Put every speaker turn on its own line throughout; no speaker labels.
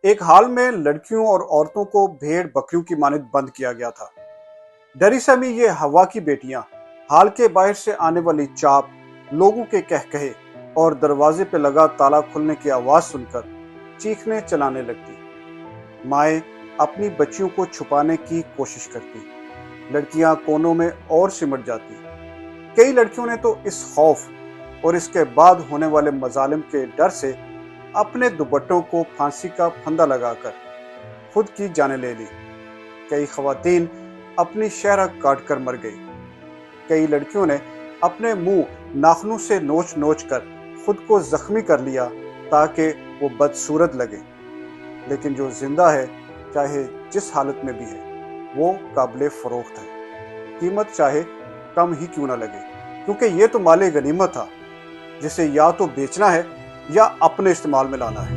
ایک حال میں لڑکیوں اور عورتوں کو بھیڑ بکریوں کی مانند بند کیا گیا تھا۔ ڈری سہمی یہ ہوا کی بیٹیاں حال کے باہر سے آنے والی چاپ، لوگوں کے کہکہے اور دروازے پہ لگا تالا کھلنے کی آواز سن کر چیخنے چلانے لگتی۔ مائیں اپنی بچیوں کو چھپانے کی کوشش کرتی، لڑکیاں کونوں میں اور سمٹ جاتی۔ کئی لڑکیوں نے تو اس خوف اور اس کے بعد ہونے والے مظالم کے ڈر سے اپنے دوپٹوں کو پھانسی کا پھندا لگا کر خود کی جانیں لے لی۔ کئی خواتین اپنی شہرہ کاٹ کر مر گئی۔ کئی لڑکیوں نے اپنے منہ ناخنوں سے نوچ نوچ کر خود کو زخمی کر لیا تاکہ وہ بدصورت لگے۔ لیکن جو زندہ ہے، چاہے جس حالت میں بھی ہے، وہ قابل فروخت ہے، قیمت چاہے کم ہی کیوں نہ لگے، کیونکہ یہ تو مال غنیمت تھا جسے یا تو بیچنا ہے یا اپنے استعمال میں لانا ہے۔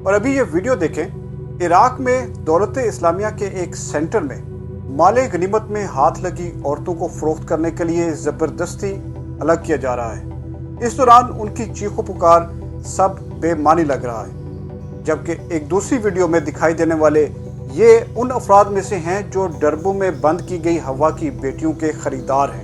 اور ابھی یہ ویڈیو دیکھیں، عراق میں دولت اسلامیہ کے ایک سینٹر میں مال غنیمت میں ہاتھ لگی عورتوں کو فروخت کرنے کے لیے زبردستی الگ کیا جا رہا ہے۔ اس دوران ان کی چیخ و پکار سب بے معنی لگ رہا ہے، جبکہ ایک دوسری ویڈیو میں دکھائی دینے والے یہ ان افراد میں سے ہیں جو ڈربوں میں بند کی گئی ہوا کی بیٹیوں کے خریدار ہیں۔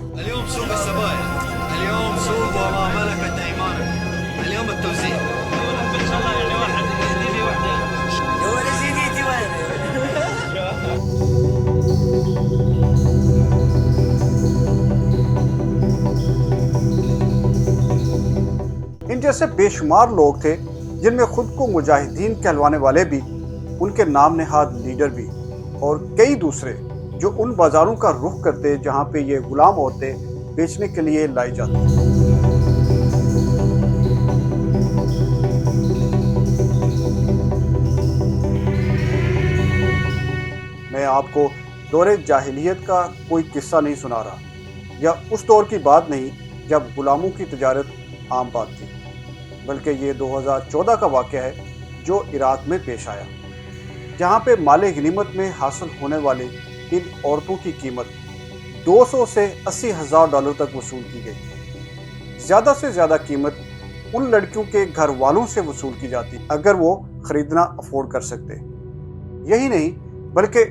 ان جیسے بے شمار لوگ تھے جن میں خود کو مجاہدین کہلوانے والے بھی، ان کے نام نہاد لیڈر بھی، اور کئی دوسرے جو ان بازاروں کا رخ کرتے جہاں پہ یہ غلام عورتیں بیچنے کے لیے لائی جاتی۔ میں آپ کو دور جاہلیت کا کوئی قصہ نہیں سنا رہا، یا اس دور کی بات نہیں جب غلاموں کی تجارت عام بات تھی، بلکہ یہ 2014 کا واقعہ ہے جو عراق میں پیش آیا، جہاں پہ مال غنیمت میں حاصل ہونے والی ان عورتوں کی قیمت 200 سے 80,000 ڈالر تک وصول کی گئی۔ زیادہ سے زیادہ قیمت ان لڑکیوں کے گھر والوں سے وصول کی جاتی اگر وہ خریدنا افورڈ کر سکتے۔ یہی نہیں بلکہ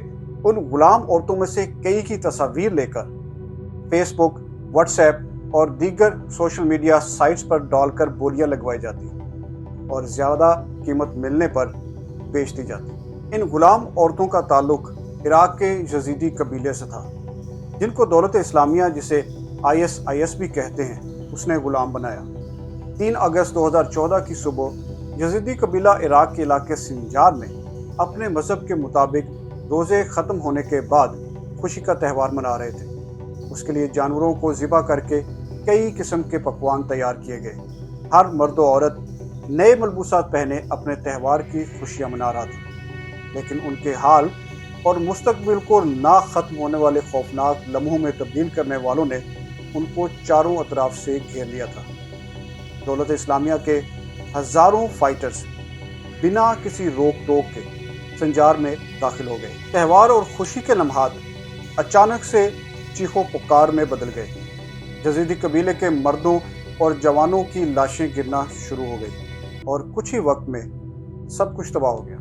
ان غلام عورتوں میں سے کئی کی تصاویر لے کر فیس بک، واٹس ایپ اور دیگر سوشل میڈیا سائٹس پر ڈال کر بولیاں لگوائی جاتی اور زیادہ قیمت ملنے پر بیچ دی جاتی۔ ان غلام عورتوں کا تعلق عراق کے یزیدی قبیلے سے تھا، جن کو دولت اسلامیہ، جسے ISIS بھی کہتے ہیں، اس نے غلام بنایا۔ 3 اگست 2014 کی صبح یزیدی قبیلہ عراق کے علاقے سنجار میں اپنے مذہب کے مطابق روزے ختم ہونے کے بعد خوشی کا تہوار منا رہے تھے۔ اس کے لیے جانوروں کو ذبح کر کے کئی قسم کے پکوان تیار کیے گئے۔ ہر مرد و عورت نئے ملبوسات پہنے اپنے تہوار کی خوشیاں منا رہا تھا، لیکن ان کے حال اور مستقبل کو نہ ختم ہونے والے خوفناک لمحوں میں تبدیل کرنے والوں نے ان کو چاروں اطراف سے گھیر لیا تھا۔ دولت اسلامیہ کے ہزاروں فائٹرز بنا کسی روک ٹوک کے سنجار میں داخل ہو گئے۔ تہوار اور خوشی کے لمحات اچانک سے چیخ و پکار میں بدل گئے۔ یزیدی قبیلے کے مردوں اور جوانوں کی لاشیں گرنا شروع ہو گئی اور کچھ ہی وقت میں سب کچھ تباہ ہو گیا۔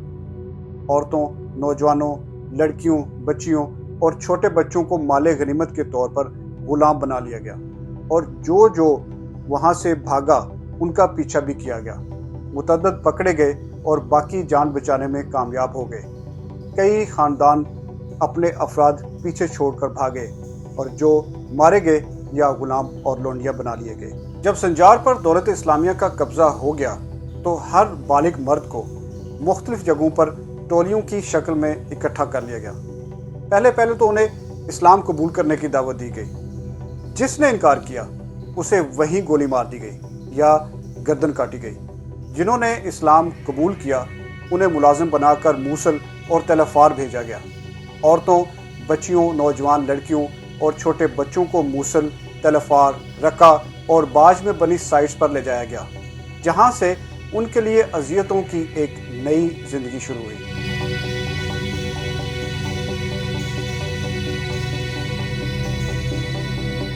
عورتوں، نوجوانوں، لڑکیوں، بچیوں اور چھوٹے بچوں کو مال غنیمت کے طور پر غلام بنا لیا گیا، اور جو وہاں سے بھاگا ان کا پیچھا بھی کیا گیا۔ متعدد پکڑے گئے اور باقی جان بچانے میں کامیاب ہو گئے۔ کئی خاندان اپنے افراد پیچھے چھوڑ کر بھاگے، اور جو مارے گئے یا غلام اور لونڈیا بنا لیے گئے۔ جب سنجار پر دولت اسلامیہ کا قبضہ ہو گیا تو ہر بالغ مرد کو مختلف جگہوں پر ٹولیوں کی شکل میں اکٹھا کر لیا گیا۔ پہلے تو انہیں اسلام قبول کرنے کی دعوت دی گئی۔ جس نے انکار کیا اسے وہیں گولی مار دی گئی یا گردن کاٹی گئی۔ جنہوں نے اسلام قبول کیا انہیں ملازم بنا کر موصل اور تل افار بھیجا گیا۔ عورتوں، بچیوں، نوجوان لڑکیوں اور چھوٹے بچوں کو موصل، تل افار، رقہ اور باج میں بنی سائٹس پر لے جایا گیا، جہاں سے ان کے لیے اذیتوں کی ایک نئی زندگی شروع ہوئی۔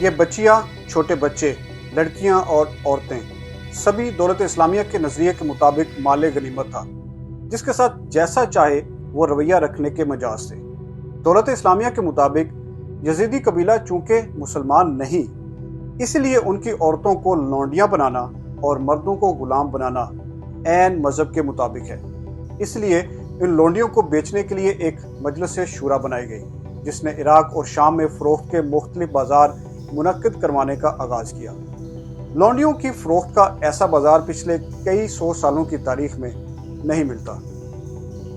یہ بچیاں، چھوٹے بچے لڑکیاں اور عورتیں سبھی دولت اسلامیہ کے نظریے کے مطابق مال غنیمت تھا، جس کے ساتھ جیسا چاہے وہ رویہ رکھنے کے مجاز تھے۔ دولت اسلامیہ کے مطابق یزیدی قبیلہ چونکہ مسلمان نہیں، اس لیے ان کی عورتوں کو لونڈیاں بنانا اور مردوں کو غلام بنانا عین مذہب کے مطابق ہے۔ اس لیے ان لونڈیوں کو بیچنے کے لیے ایک مجلس شورا بنائی گئی، جس نے عراق اور شام میں فروخت کے مختلف بازار منعقد کروانے کا آغاز کیا۔ لونڈیوں کی فروخت کا ایسا بازار پچھلے کئی سو سالوں کی تاریخ میں نہیں ملتا۔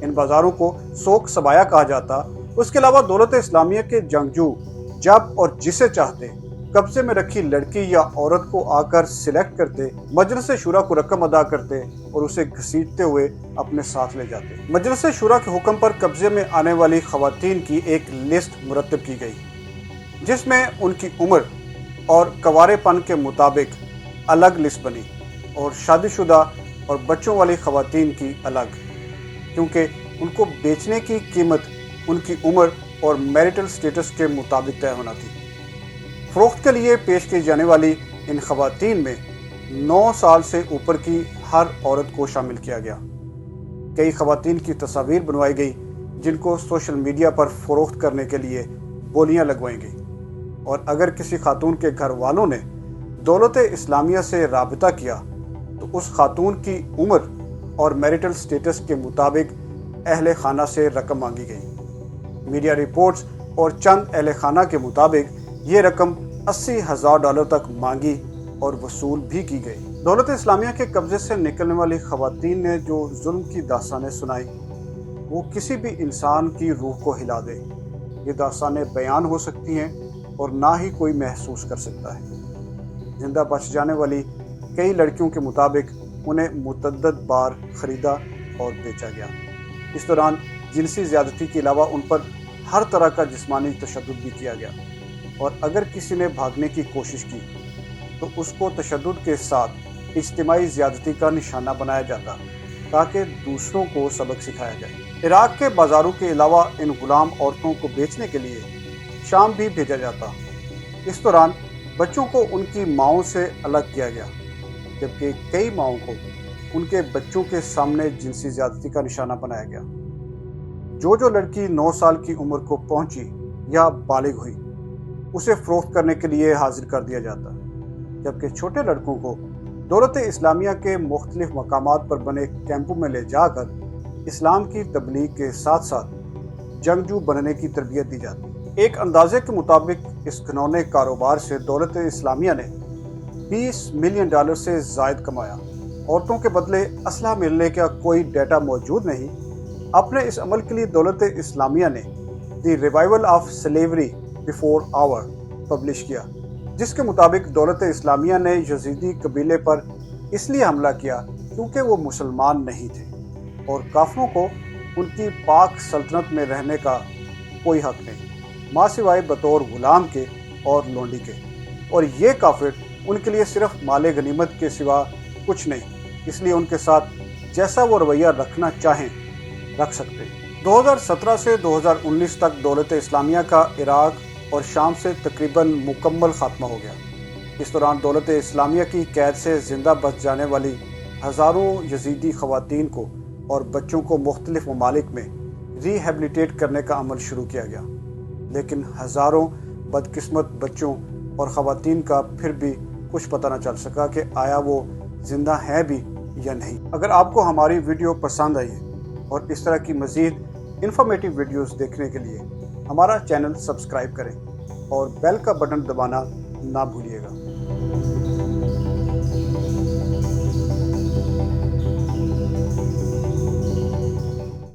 ان بازاروں کو سوق سبایا کہا جاتا۔ اس کے علاوہ دولت اسلامیہ کے جنگجو جب اور جسے چاہتے قبضے میں رکھی لڑکی یا عورت کو آ کر سلیکٹ کرتے، مجلس شورا کو رقم ادا کرتے اور اسے گھسیٹتے ہوئے اپنے ساتھ لے جاتے۔ مجلس شورا کے حکم پر قبضے میں آنے والی خواتین کی ایک لسٹ مرتب کی گئی، جس میں ان کی عمر اور کنوارے پن کے مطابق الگ لسٹ بنی، اور شادی شدہ اور بچوں والی خواتین کی الگ، کیونکہ ان کو بیچنے کی قیمت ان کی عمر اور میرٹل سٹیٹس کے مطابق طے ہونا تھی۔ فروخت کے لیے پیش کی جانے والی ان خواتین میں 9 سال سے اوپر کی ہر عورت کو شامل کیا گیا۔ کئی خواتین کی تصاویر بنوائی گئی جن کو سوشل میڈیا پر فروخت کرنے کے لیے بولیاں لگوائی گئی، اور اگر کسی خاتون کے گھر والوں نے دولت اسلامیہ سے رابطہ کیا تو اس خاتون کی عمر اور میرٹل سٹیٹس کے مطابق اہل خانہ سے رقم مانگی گئی۔ میڈیا رپورٹس اور چند اہل خانہ کے مطابق یہ رقم $80,000 تک مانگی اور وصول بھی کی گئی۔ دولت اسلامیہ کے قبضے سے نکلنے والی خواتین نے جو ظلم کی داستانیں سنائی، وہ کسی بھی انسان کی روح کو ہلا دے۔ یہ داستانیں بیان ہو سکتی ہیں اور نہ ہی کوئی محسوس کر سکتا ہے۔ زندہ بچ جانے والی کئی لڑکیوں کے مطابق انہیں متعدد بار خریدا اور بیچا گیا۔ اس دوران جنسی زیادتی کے علاوہ ان پر ہر طرح کا جسمانی تشدد بھی کیا گیا، اور اگر کسی نے بھاگنے کی کوشش کی تو اس کو تشدد کے ساتھ اجتماعی زیادتی کا نشانہ بنایا جاتا تاکہ دوسروں کو سبق سکھایا جائے۔ عراق کے بازاروں کے علاوہ ان غلام عورتوں کو بیچنے کے لیے شام بھی بھیجا جاتا۔ اس دوران بچوں کو ان کی ماؤں سے الگ کیا گیا، جبکہ کئی ماؤں کو ان کے بچوں کے سامنے جنسی زیادتی کا نشانہ بنایا گیا۔ جو لڑکی 9 سال کی عمر کو پہنچی یا بالغ ہوئی، اسے فروخت کرنے کے لیے حاضر کر دیا جاتا، جبکہ چھوٹے لڑکوں کو دولت اسلامیہ کے مختلف مقامات پر بنے کیمپوں میں لے جا کر اسلام کی تبلیغ کے ساتھ ساتھ جنگجو بننے کی تربیت دی جاتی۔ ایک اندازے کے مطابق اس گھنونے کاروبار سے دولت اسلامیہ نے $20 ملین سے زائد کمایا۔ عورتوں کے بدلے اسلحہ ملنے کا کوئی ڈیٹا موجود نہیں۔ اپنے اس عمل کے لیے دولت اسلامیہ نے the revival of slavery before hour publish کیا، جس کے مطابق دولت اسلامیہ نے یزیدی قبیلے پر اس لیے حملہ کیا کیونکہ وہ مسلمان نہیں تھے، اور کافروں کو ان کی پاک سلطنت میں رہنے کا کوئی حق نہیں، ماں سوائے بطور غلام کے اور لونڈی کے، اور یہ کافر ان کے لیے صرف مال غنیمت کے سوا کچھ نہیں، اس لیے ان کے ساتھ جیسا وہ رویہ رکھنا چاہیں رکھ سکتے۔ 2017 سے 2019 تک دولت اسلامیہ کا عراق اور شام سے تقریباً مکمل خاتمہ ہو گیا۔ اس دوران دولت اسلامیہ کی قید سے زندہ بچ جانے والی ہزاروں یزیدی خواتین کو اور بچوں کو مختلف ممالک میں ری ہیبلیٹیٹ کرنے کا عمل شروع کیا گیا، لیکن ہزاروں بدقسمت بچوں اور خواتین کا پھر بھی کچھ پتہ نہ چل سکا کہ آیا وہ زندہ ہیں بھی یا نہیں۔ اگر آپ کو ہماری ویڈیو پسند آئی ہے اور اس طرح کی مزید انفارمیٹو ویڈیوز دیکھنے کے لیے ہمارا چینل سبسکرائب کریں اور بیل کا بٹن دبانا نہ بھولیے گا۔